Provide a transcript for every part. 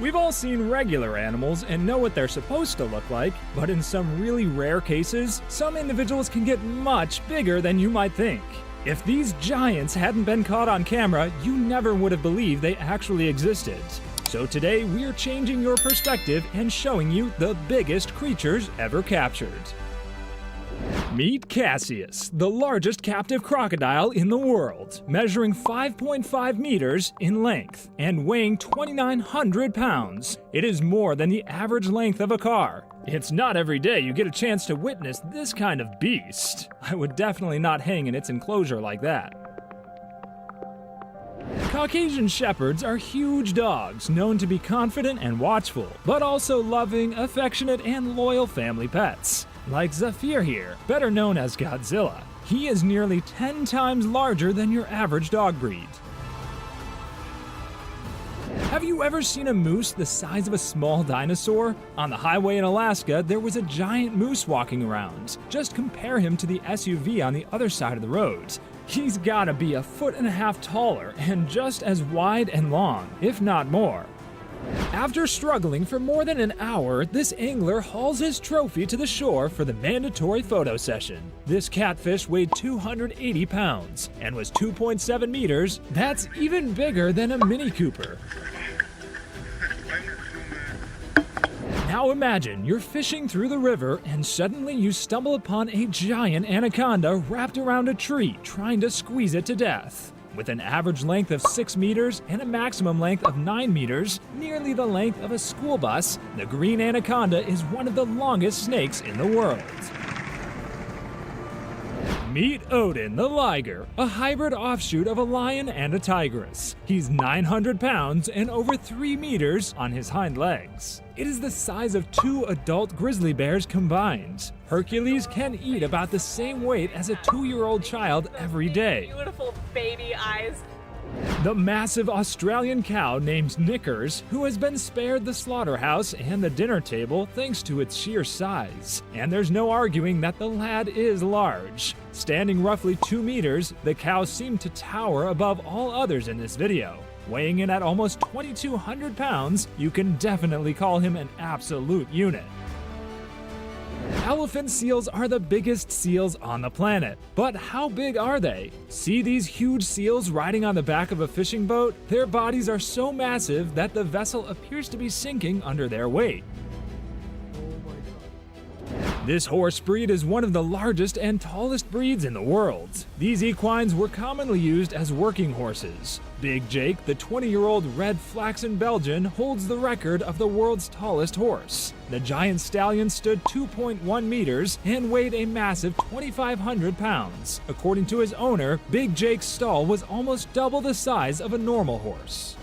We've all seen regular animals and know what they're supposed to look like, but in some really rare cases, some individuals can get much bigger than you might think. If these giants hadn't been caught on camera, you never would have believed they actually existed. So today, we're changing your perspective and showing you the biggest creatures ever captured. Meet Cassius, the largest captive crocodile in the world, measuring 5.5 meters in length and weighing 2,900 pounds. It is more than the average length of a car. It's not every day you get a chance to witness this kind of beast. I would definitely not hang in its enclosure like that. Caucasian Shepherds are huge dogs known to be confident and watchful, but also loving, affectionate, and loyal family pets. Like Zafir here, better known as Godzilla. He is nearly 10 times larger than your average dog breed. Have you ever seen a moose the size of a small dinosaur? On the highway in Alaska, there was a giant moose walking around. Just compare him to the SUV on the other side of the road. He's gotta be 1.5 feet taller and just as wide and long, if not more. After struggling for more than an hour, this angler hauls his trophy to the shore for the mandatory photo session. This catfish weighed 280 pounds and was 2.7 meters. That's even bigger than a Mini Cooper. Now imagine you're fishing through the river and suddenly you stumble upon a giant anaconda wrapped around a tree trying to squeeze it to death. With an average length of 6 meters and a maximum length of 9 meters, nearly the length of a school bus, the green anaconda is one of the longest snakes in the world. Meet Odin the liger, a hybrid offshoot of a lion and a tigress. He's 900 pounds and over 3 meters on his hind legs. It is the size of 2 adult grizzly bears combined. Hercules can eat about the same weight as a 2-year-old child every day. Beautiful baby eyes. The massive Australian cow named Knickers, who has been spared the slaughterhouse and the dinner table thanks to its sheer size. And there's no arguing that the lad is large. Standing roughly 2 meters, the cow seemed to tower above all others in this video. Weighing in at almost 2,200 pounds, you can definitely call him an absolute unit. Elephant seals are the biggest seals on the planet. But how big are they? See these huge seals riding on the back of a fishing boat? Their bodies are so massive that the vessel appears to be sinking under their weight. This horse breed is one of the largest and tallest breeds in the world. These equines were commonly used as working horses. Big Jake, the 20-year-old red flaxen Belgian, holds the record of the world's tallest horse. The giant stallion stood 2.1 meters and weighed a massive 2,500 pounds. According to his owner, Big Jake's stall was almost double the size of a normal horse.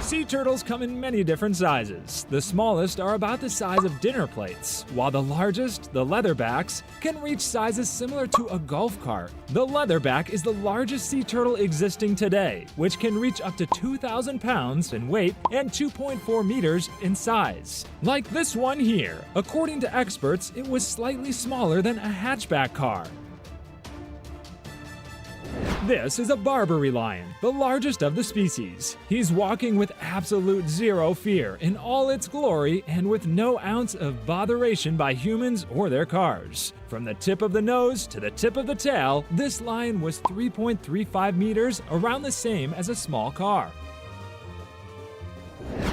Sea turtles come in many different sizes. The smallest are about the size of dinner plates, while the largest, the leatherbacks, can reach sizes similar to a golf cart. The leatherback is the largest sea turtle existing today, which can reach up to 2,000 pounds in weight and 2.4 meters in size. Like this one here. According to experts, it was slightly smaller than a hatchback car. This is a Barbary lion, the largest of the species. He's walking with absolute zero fear in all its glory and with no ounce of botheration by humans or their cars. From the tip of the nose to the tip of the tail, this lion was 3.35 meters, around the same as a small car.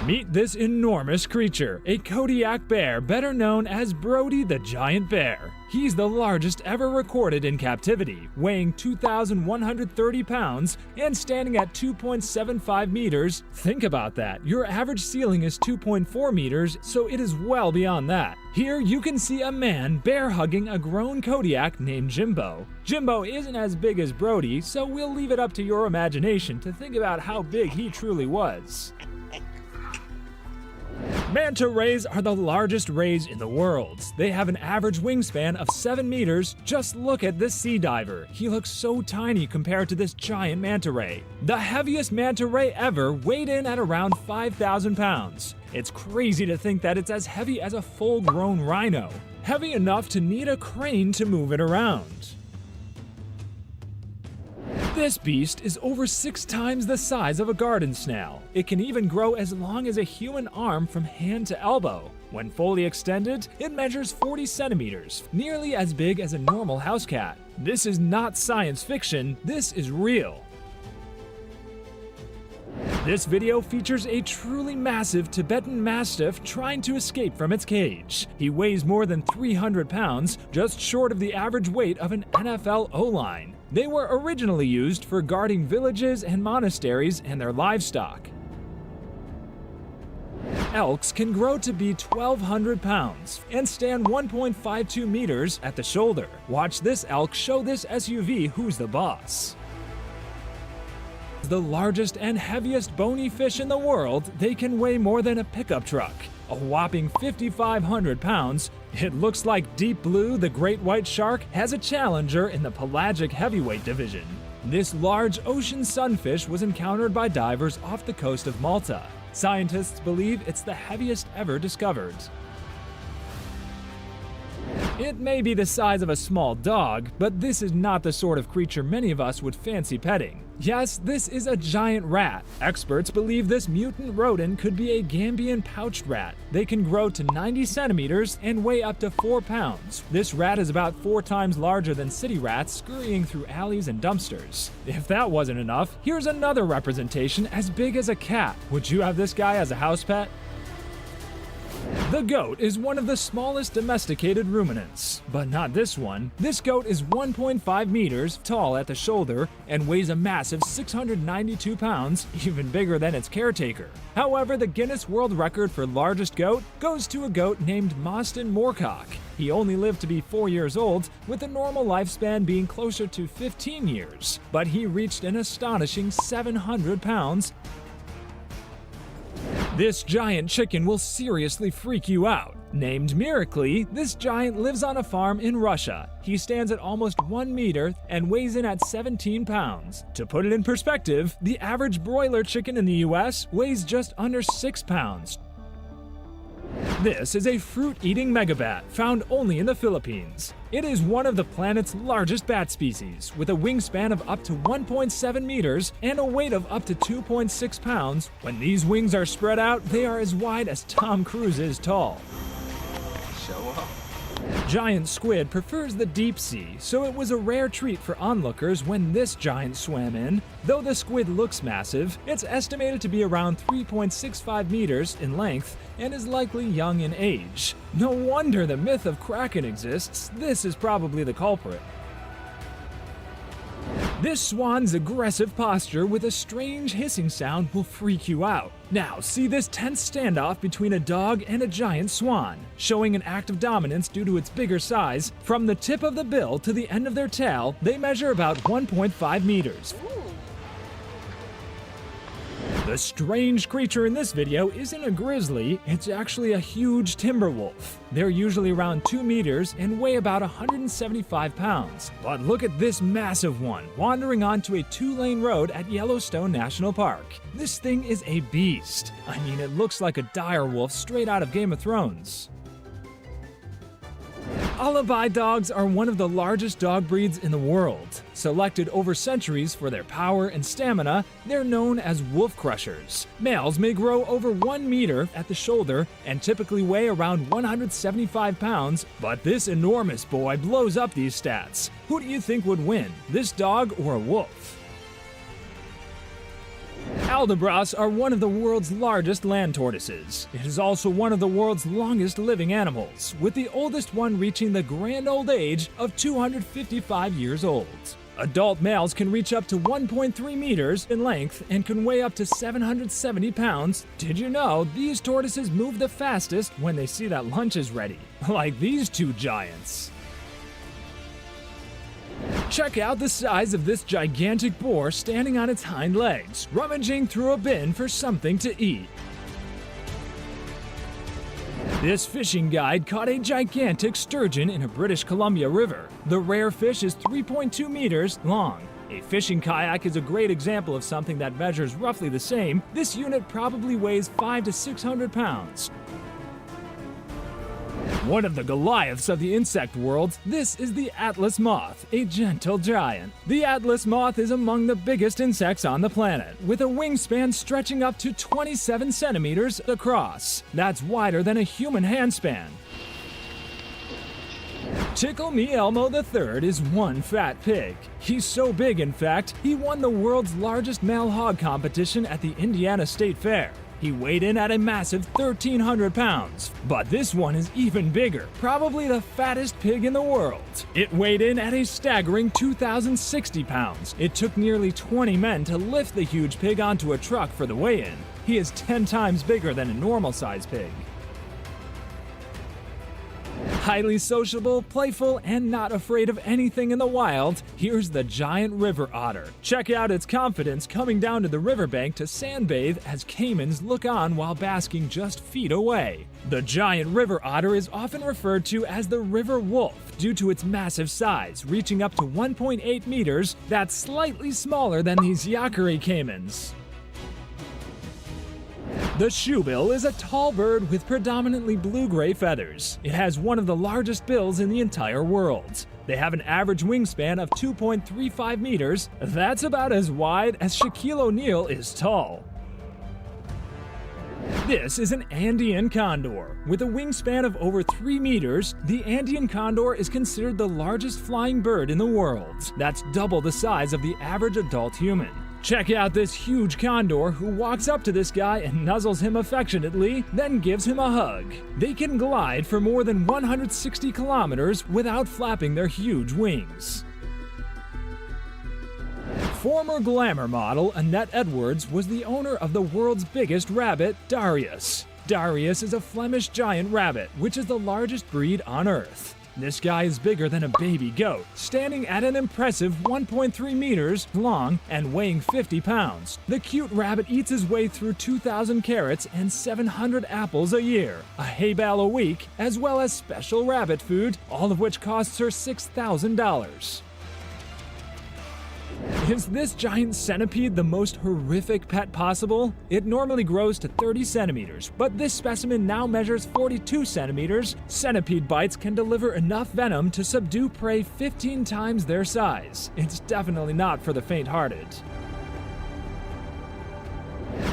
Meet this enormous creature, a Kodiak bear, better known as Brody the giant bear. He's the largest ever recorded in captivity, weighing 2,130 pounds and standing at 2.75 meters. Think about that. Your average ceiling is 2.4 meters, so it is well beyond that. Here you can see a man bear hugging a grown Kodiak named Jimbo. Jimbo isn't as big as Brody, so we'll leave it up to your imagination to think about how big he truly was. Manta rays are the largest rays in the world. They have an average wingspan of 7 meters. Just look at this sea diver. He looks so tiny compared to this giant manta ray. The heaviest manta ray ever weighed in at around 5,000 pounds. It's crazy to think that it's as heavy as a full-grown rhino. Heavy enough to need a crane to move it around. This beast is over 6 times the size of a garden snail. It can even grow as long as a human arm from hand to elbow. When fully extended, it measures 40 centimeters, nearly as big as a normal house cat. This is not science fiction, this is real. This video features a truly massive Tibetan Mastiff trying to escape from its cage. He weighs more than 300 pounds, just short of the average weight of an NFL O-line. They were originally used for guarding villages and monasteries and their livestock. Elks can grow to be 1,200 pounds and stand 1.52 meters at the shoulder. Watch this elk show this SUV who's the boss. The largest and heaviest bony fish in the world, they can weigh more than a pickup truck. A whopping 5,500 pounds, it looks like Deep Blue, the great white shark, has a challenger in the pelagic heavyweight division. This large ocean sunfish was encountered by divers off the coast of Malta. Scientists believe it's the heaviest ever discovered. It may be the size of a small dog, but this is not the sort of creature many of us would fancy petting. Yes, this is a giant rat. Experts believe this mutant rodent could be a Gambian pouched rat. They can grow to 90 centimeters and weigh up to 4 pounds. This rat is about 4 times larger than city rats scurrying through alleys and dumpsters. If that wasn't enough, here's another representation as big as a cat. Would you have this guy as a house pet? The goat is one of the smallest domesticated ruminants, but not this one. This goat is 1.5 meters tall at the shoulder and weighs a massive 692 pounds, even bigger than its caretaker. However, the Guinness World Record for largest goat goes to a goat named Mostyn Moorcock. He only lived to be 4 years old, with a normal lifespan being closer to 15 years, but he reached an astonishing 700 pounds. This giant chicken will seriously freak you out. Named Miracle, this giant lives on a farm in Russia. He stands at almost 1 meter and weighs in at 17 pounds. To put it in perspective, the average broiler chicken in the US weighs just under 6 pounds. This is a fruit-eating megabat found only in the Philippines. It is one of the planet's largest bat species, with a wingspan of up to 1.7 meters and a weight of up to 2.6 pounds. When these wings are spread out, they are as wide as Tom Cruise is tall. Show up. Giant squid prefers the deep sea, so it was a rare treat for onlookers when this giant swam in. Though the squid looks massive, it's estimated to be around 3.65 meters in length and is likely young in age. No wonder the myth of Kraken exists. This is probably the culprit. This swan's aggressive posture with a strange hissing sound will freak you out. Now, see this tense standoff between a dog and a giant swan, showing an act of dominance due to its bigger size. From the tip of the bill to the end of their tail, they measure about 1.5 meters. The strange creature in this video isn't a grizzly, it's actually a huge timber wolf. They're usually around 2 meters and weigh about 175 pounds. But look at this massive one, wandering onto a 2-lane road at Yellowstone National Park. This thing is a beast. I mean, it looks like a dire wolf straight out of Game of Thrones. Alibi dogs are one of the largest dog breeds in the world. Selected over centuries for their power and stamina, they're known as wolf crushers. Males may grow over 1 meter at the shoulder and typically weigh around 175 pounds, but this enormous boy blows up these stats. Who do you think would win, this dog or a wolf? Aldabras are one of the world's largest land tortoises. It is also one of the world's longest living animals, with the oldest one reaching the grand old age of 255 years old. Adult males can reach up to 1.3 meters in length and can weigh up to 770 pounds. Did you know these tortoises move the fastest when they see that lunch is ready? Like these two giants. Check out the size of this gigantic boar standing on its hind legs, rummaging through a bin for something to eat. This fishing guide caught a gigantic sturgeon in a British Columbia river. The rare fish is 3.2 meters long. A fishing kayak is a great example of something that measures roughly the same. This unit probably weighs 500 to 600 pounds. One of the Goliaths of the insect world, this is the Atlas moth, a gentle giant. The Atlas moth is among the biggest insects on the planet, with a wingspan stretching up to 27 centimeters across. That's wider than a human handspan. Tickle Me Elmo III is one fat pig. He's so big, in fact, he won the world's largest male hog competition at the Indiana State Fair. He weighed in at a massive 1,300 pounds. But this one is even bigger, probably the fattest pig in the world. It weighed in at a staggering 2,060 pounds. It took nearly 20 men to lift the huge pig onto a truck for the weigh-in. He is 10 times bigger than a normal-sized pig. Highly sociable, playful, and not afraid of anything in the wild, here's the giant river otter. Check out its confidence coming down to the riverbank to sunbathe as caimans look on while basking just feet away. The giant river otter is often referred to as the river wolf due to its massive size, reaching up to 1.8 meters. That's slightly smaller than these Yaqui caimans. The shoebill is a tall bird with predominantly blue-gray feathers. It has one of the largest bills in the entire world. They have an average wingspan of 2.35 meters. That's about as wide as Shaquille O'Neal is tall. This is an Andean condor. With a wingspan of over 3 meters, the Andean condor is considered the largest flying bird in the world. That's double the size of the average adult human. Check out this huge condor who walks up to this guy and nuzzles him affectionately, then gives him a hug. They can glide for more than 160 kilometers without flapping their huge wings. Former glamour model Annette Edwards was the owner of the world's biggest rabbit, Darius. Darius is a Flemish giant rabbit, which is the largest breed on Earth. This guy is bigger than a baby goat, standing at an impressive 1.3 meters long and weighing 50 pounds. The cute rabbit eats his way through 2,000 carrots and 700 apples a year, a hay bale a week, as well as special rabbit food, all of which costs her $6,000. Is this giant centipede the most horrific pet possible? It normally grows to 30 centimeters, but this specimen now measures 42 centimeters. Centipede bites can deliver enough venom to subdue prey 15 times their size. It's definitely not for the faint-hearted.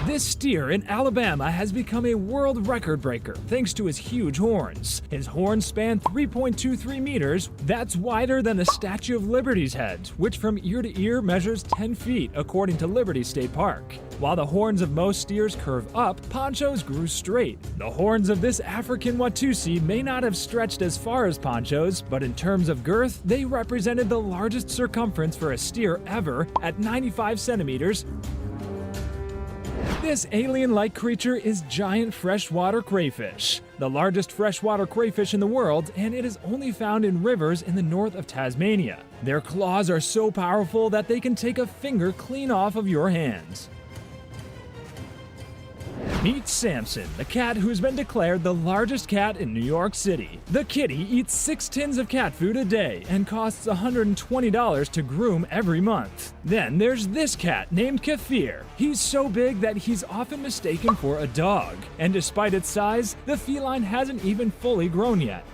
This steer in Alabama has become a world record breaker thanks to his huge horns. His horns span 3.23 meters. That's wider than the Statue of Liberty's head, which from ear to ear measures 10 feet according to Liberty State Park. While the horns of most steers curve up, Poncho's grew straight. The horns of this African Watusi may not have stretched as far as Poncho's, but in terms of girth, they represented the largest circumference for a steer ever at 95 centimeters. This alien-like creature is giant freshwater crayfish, the largest freshwater crayfish in the world, and it is only found in rivers in the north of Tasmania. Their claws are so powerful that they can take a finger clean off of your hands. Meet Samson, the cat who's been declared the largest cat in New York City. The kitty eats 6 tins of cat food a day and costs $120 to groom every month. Then there's this cat named Kefir. He's so big that he's often mistaken for a dog. And despite its size, the feline hasn't even fully grown yet.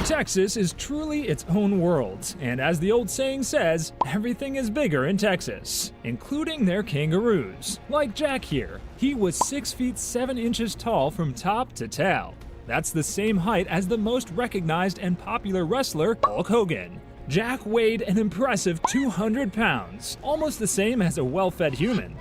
Texas is truly its own world, and as the old saying says, everything is bigger in Texas, including their kangaroos. Like Jack here, he was 6 feet 7 inches tall from top to tail. That's the same height as the most recognized and popular wrestler, Hulk Hogan. Jack weighed an impressive 200 pounds, almost the same as a well-fed human.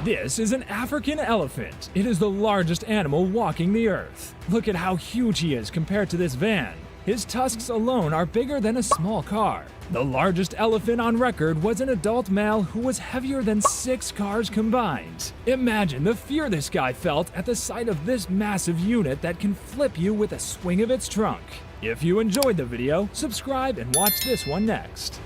This is an African elephant. It is the largest animal walking the earth. Look at how huge he is compared to this van. His tusks alone are bigger than a small car. The largest elephant on record was an adult male who was heavier than 6 cars combined. Imagine the fear this guy felt at the sight of this massive unit that can flip you with a swing of its trunk. If you enjoyed the video, subscribe and watch this one next.